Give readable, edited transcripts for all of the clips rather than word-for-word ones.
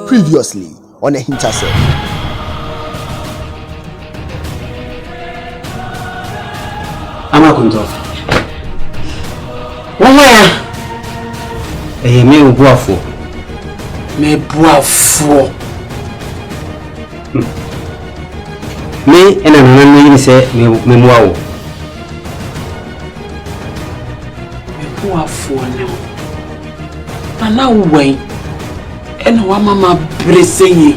Previously on AHINTASEM. Amakunto. Where? Me buafo. Me buafo. Me ena nana ni se me muawo. Me buafo na. Ana uwen. Ena wa mama bresenyi.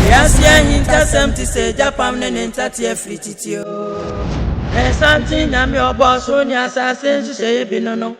Yes, AHINTASEM to say Japan and entatia frititio. And something I'm your boss on your assassin to say no.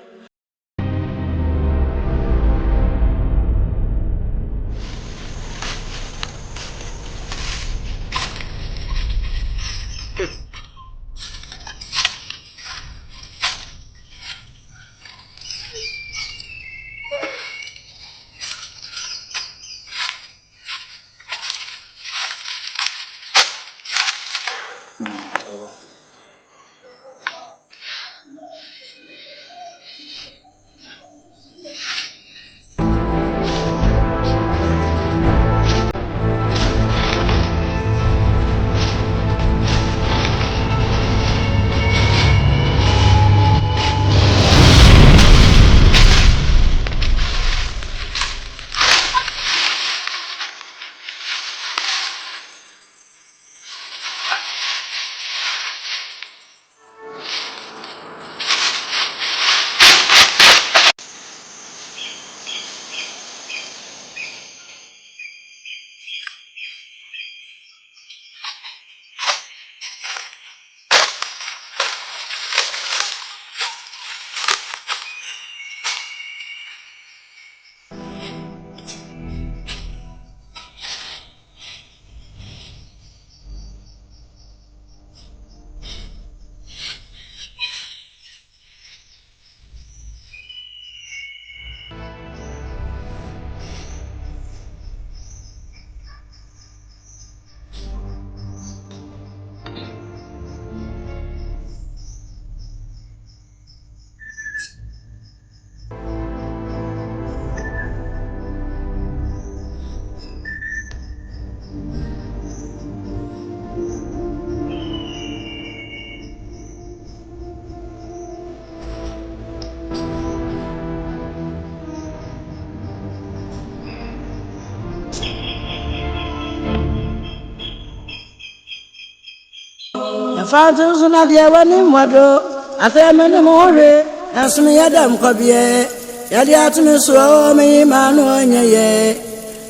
Father, so not the one in Wado. I say, many more, and some yadam cobie. Yadiatum so me, Manu, ye.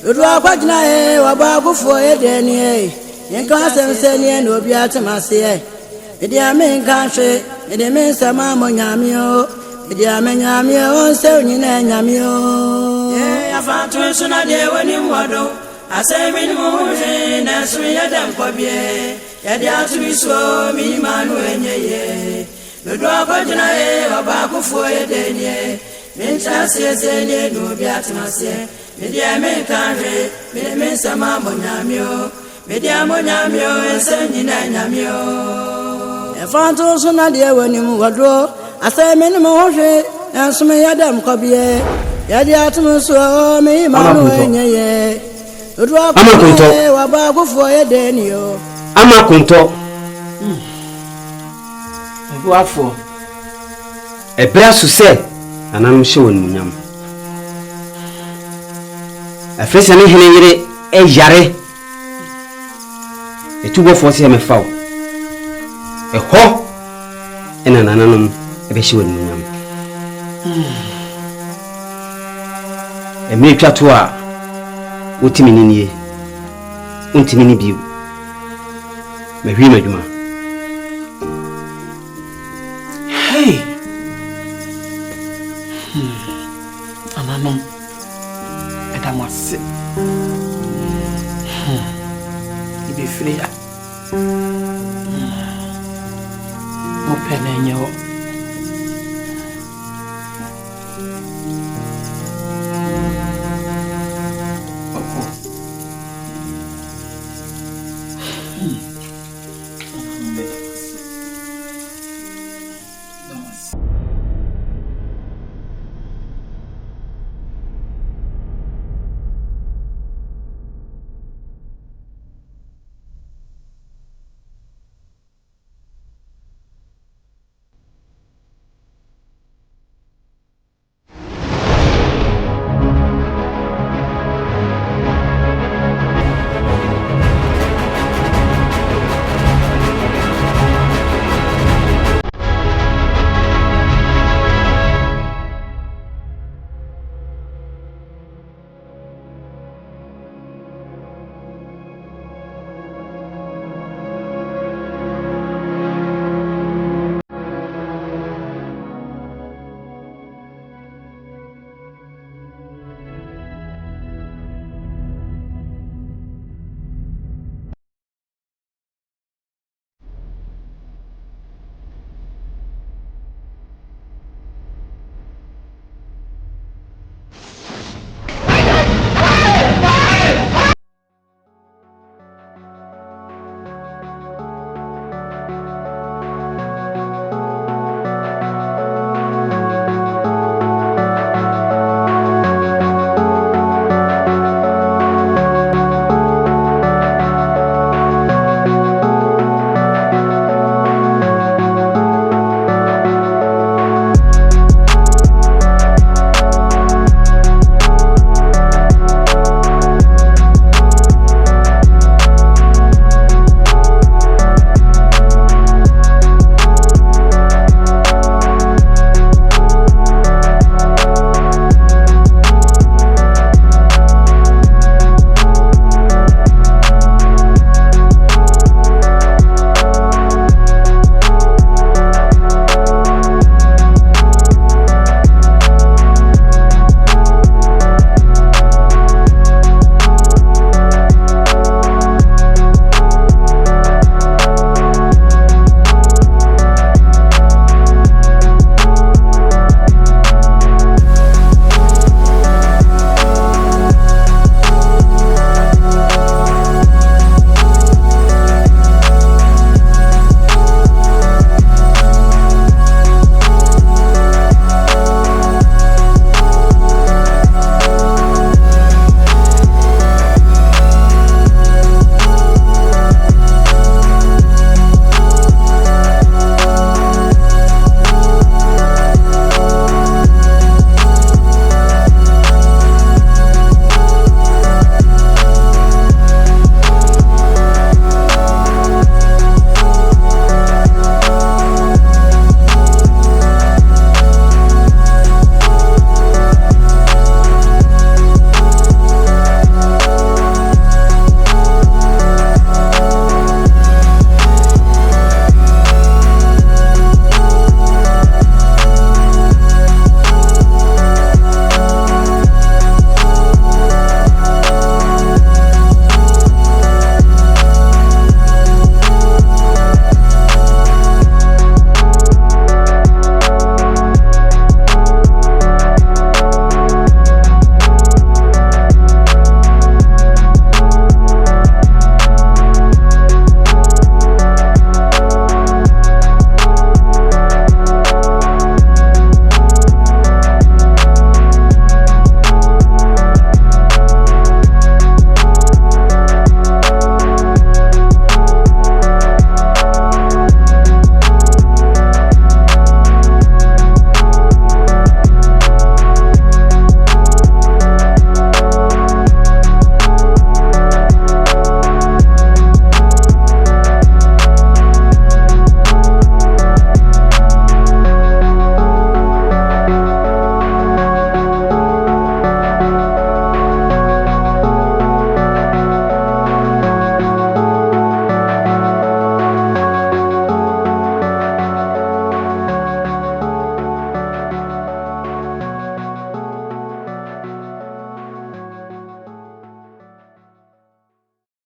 You do a quagna, or babu for a day. In class and sending no beatamasi. Idia main country, it means a mamma yamio. Idia menamio, so you know yamio. Yeah, I found to so not the one in Wado. I say, many more, and some yadam cobie. Yadia to be so, me, Manu, ye. The dog ordinary, or back for a day. Minta says, no beatamasi. Media main country, means a mamma yamio. Media monamio, and sending yamio. A phantom so not the one in Wado. I say, many more, and some yadam cobie. Yadia to so, me, Manu, ye. The dog ordinary, or back for a day. Amakunto. Buafo. Ebra su se anam hye won munyam. Afese ne hene yire e yare. tu go for say me fa. E ho ena nananom e be hye wonu nyam. E me twa to a wotimi ni nie. Untimi ni biu. Me hwi madwuma. Hey. Ananom. Edamase. Ibe freya. Mo penenye ho.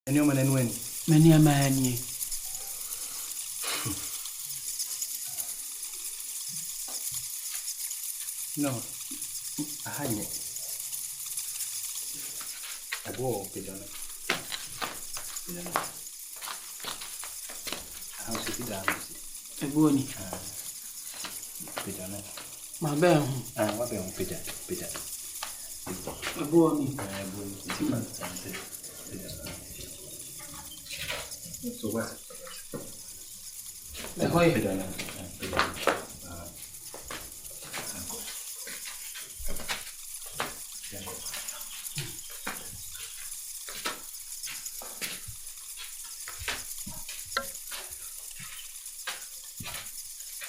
Any woman and when? Many a man ye. No, I had it. I go pigeon. How should it down? A bony. Pigeon. My bell. What be on pigeon? Pigeon. A bony. So what? The boy. Pigeon.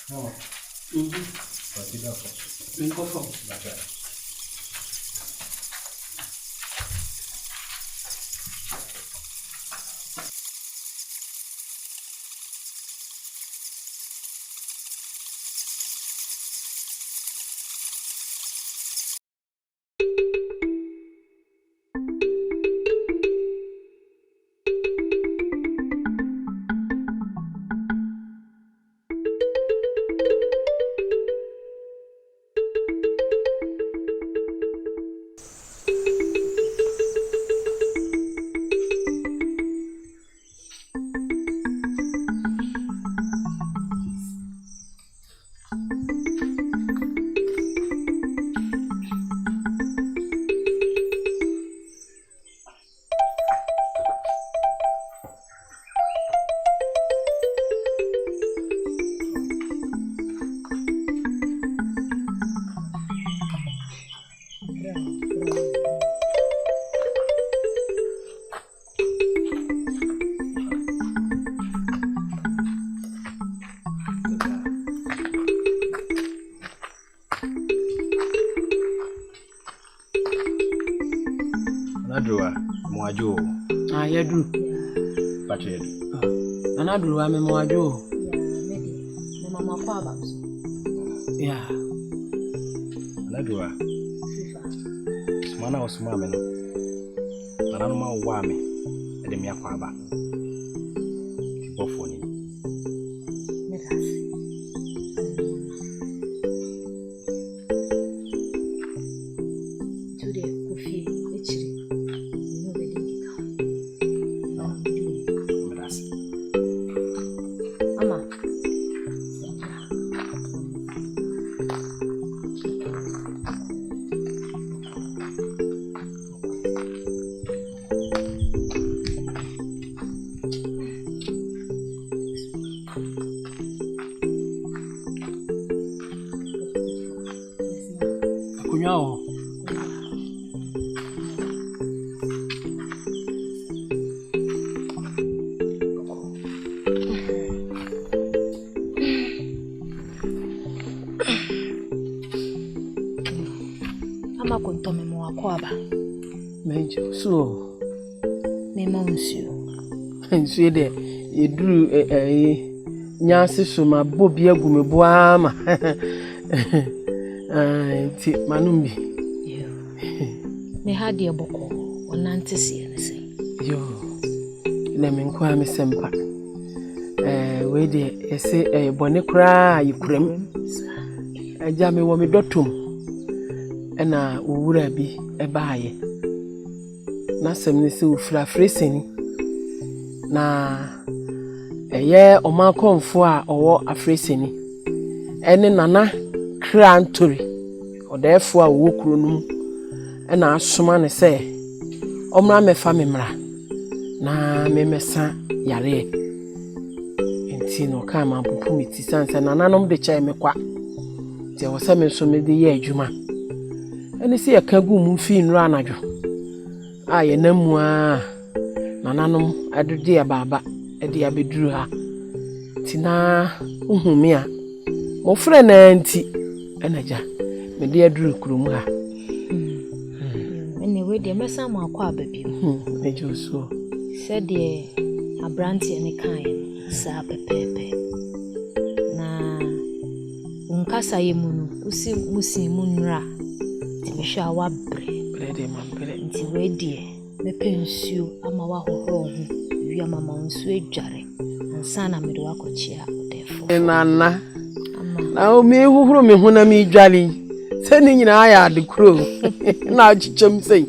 No. But you don't go for that. Moajo. Ayadu. Pachedu. Anadu, I'm a moajo. The Mama Quabs. Yeah. Anadua. Mana was mamma. Anama wame. And the Miaquaba. Bofoni. Major, so Monsieur. And so there, you drew a Yancy Suma Bobia Gumibuama. Manumbi. Me had your boko or Nancy anything. Yo, let me inquire me semper. Wait there, say a bonnet cry, you crim. A jammy woman dotum. And I would be a buyer. Na semni se ufra freseni na eye omakonfo a owo afreseni ene nana krantori odefo a wo kuro num ena asoma ne se omra mefa memra na memesa yare enti no ka ma pupu miti sanse nananom de chai mekwa ti wo se me so me de ye adwuma ene se yakagu mu fi nru anadwo aye namua nananom adudi ababa edi abeduru ha tina uhumi a mo frɛ na nti enaja me de aduru kurum ha ene we de mesa ma akwa ababi ejo so se de abranti ne kan sa pepepe na unkasa yemunu usi musimu nra ti me hwa wabre brede man bre nti we de me pensuo ama wa hohoro ho wi ama ma nsuo adware ansa na me do akochia odefo nana na o me hohoro me ho na me dware se ni nyina ya de kuro na achichem sei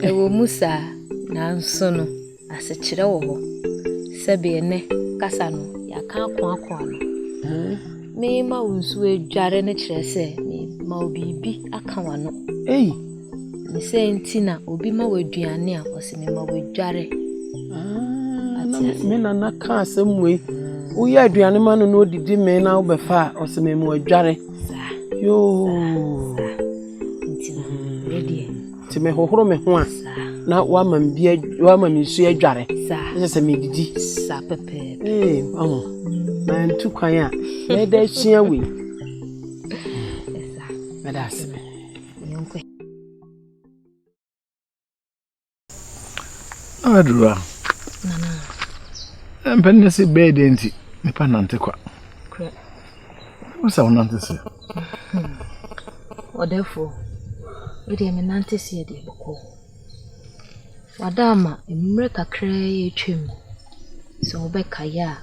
ewo musa na nso no asechire wo ho sebe ne kasa no ya ka akwa no me ma nsuo adware ne kire se me ma obibi aka wano me se ntina obi ma waduane a ose me ma wadware me nana ka asemwe wo ya aduane ma no odidi me na wo befa ose me ma wadware yo ntina ready ti me hohoro me ho a na wa ma nsuo adware se me didi sa pepe na ntu kwan a me da hia we Medas. Adura. Nana. Mpenne si bed enti nipa nante kwa. Kre. What's our nante si? Odefo. Odi me nante si edi boko. Wadama emre kakra ye twem. So obeka ya.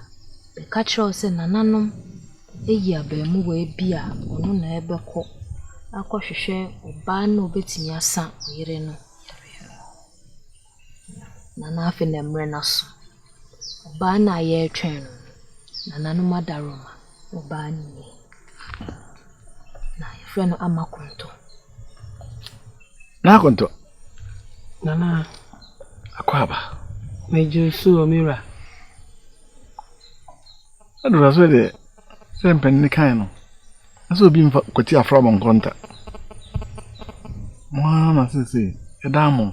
Be ka kire se nananom eyi abamu we bia ono na ebeko. Akohwehwe oba na obetimi asa oyire no. Nana afi na mre na so. Oba na ye twen no. Nana no madaroma. Oba ni. Na yefre no amakonto. Na konto. Nana Akwaba. mejusu omira. Adura so de se mpenne kan no. Aso bi mfa kwati afra bon konta. Mwana sisi edamo.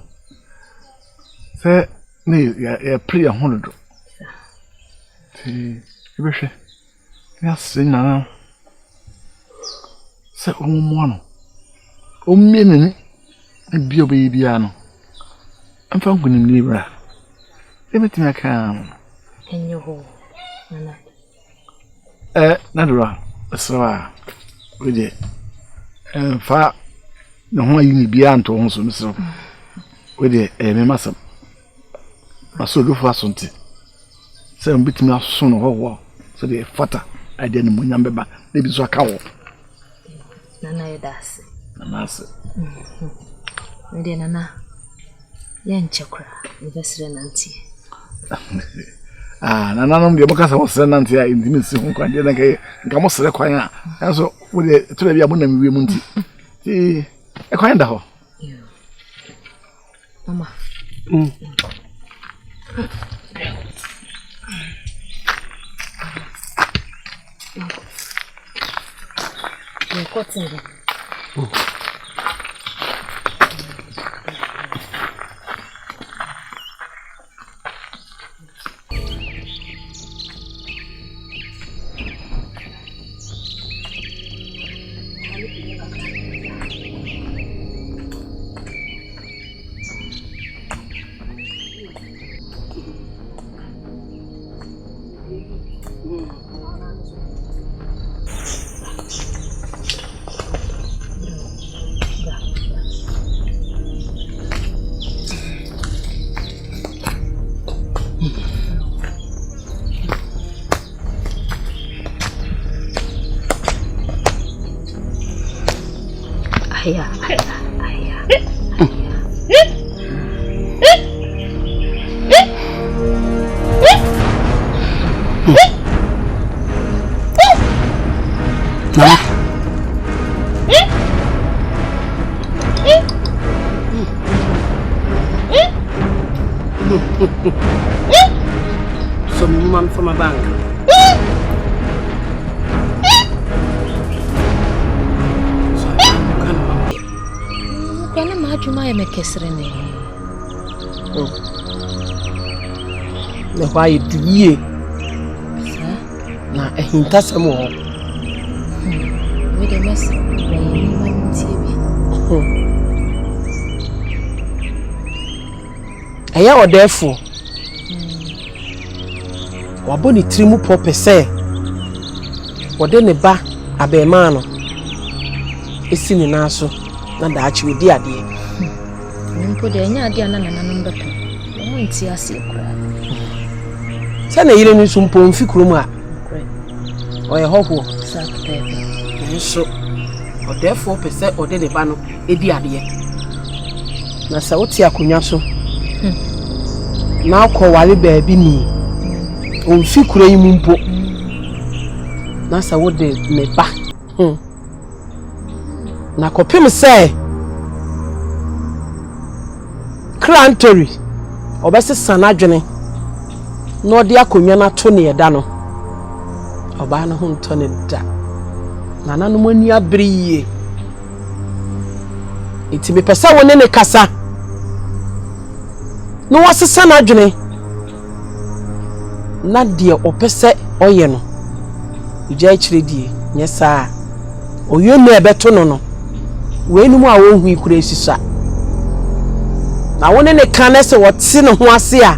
Se ni ya pri ya honodo. Ti ibehwe. Ya sinana. Se omo no. Omieneni bi obi ano. Amfa nkunim libra. Emetimi aka. Enyo nana. Nadura. Sawa. Oje. Fa no ho ayi ni bia nto ho so misro. Oje me masam. Maso do fa sonti. Se mbitimi aso no ho so de fata ade ne munyam beba na bi so aka wo. Nana yedase. Nana se. Ndi nana. Ye nchekura investire nanti. Nana no de bokasa wo se nanti ya intimi si ho kwande na kai nka mo sere kwan a. Enso wo de tole bia mo na miwe mu nti. Ti e kwan da ho. Mama. Ye cotton. Aya. Some man from a bank. Kana majuma ya mekesrene. Na why die. Na AHINTASEM ho. We de mes we ni mantibi. Eya odefo. Wabo ni trimu popese. Wode ne ba abema no. Esi ni naso na daachi odi ade. mpo de nya ade ana nananom beto mo nti ase kura se na yire ni sumpo mfi kurom a oye hoho sakte nso odefo pese ode de ba no edi ade na sa woti akonya so na akọ wale baabi ni mfi kura yi mumpo na sa wode me ba na kopim se Crantory obese sanadwene no odi akonwa na to ne yeda no oba no ho nto ne da na nanom ani abriye iti me pesa woni ne kasa no wase sanadwene na de opese oye no ujai chiredi nyesa oyo no ebeto no we numu a wo hu ikura esisa na woni ne kan se wote ne ho ase a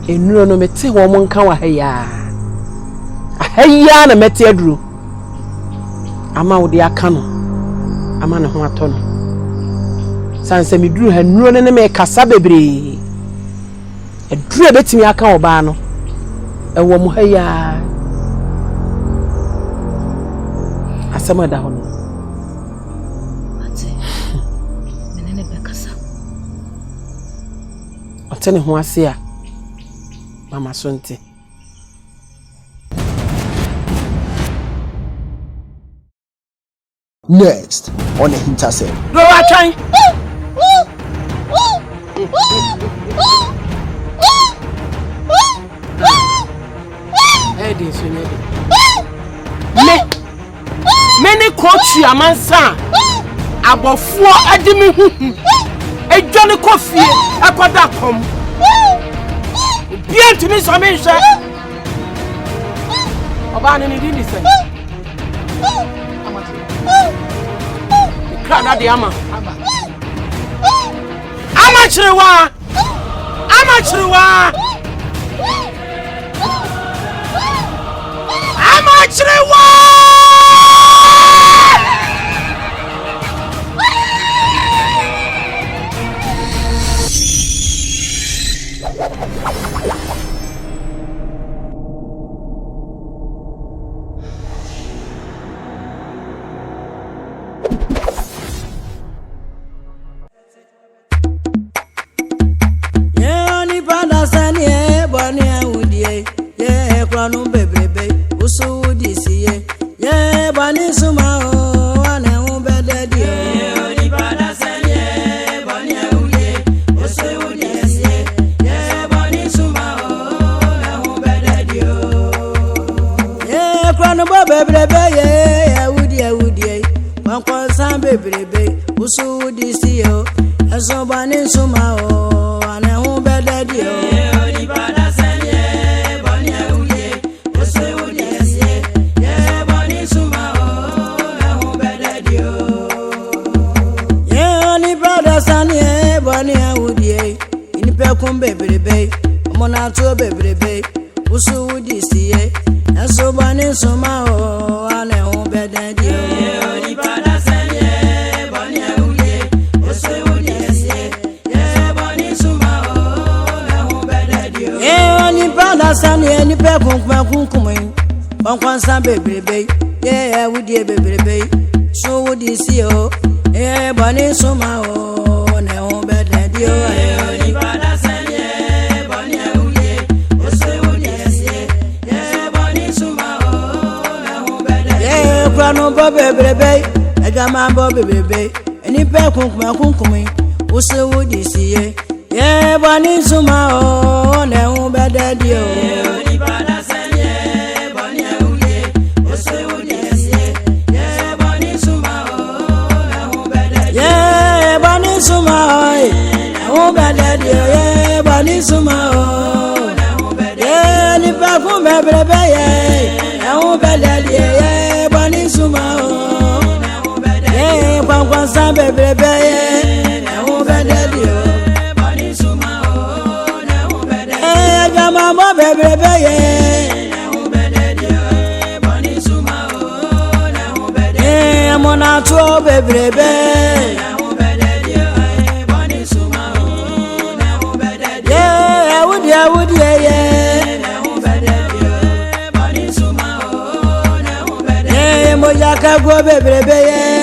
enuro no mete wo mo nka wa haya na mete aduro ama wo de aka no ama ne ho ato no sanse mi duru ha nuro ne me kasa bebre eduru ebetimi aka wo ba no ewo mo haya asama da hono otene ho ase a mama sonte Next on AHINTASEM. do atwan edi so ne many coach amansa abofuo adimi huhu ejwane kofie akoda kom bien tumi so me hwe oba ne ni ndi se amati krada de ama amachrewa Waka go bebrebe ye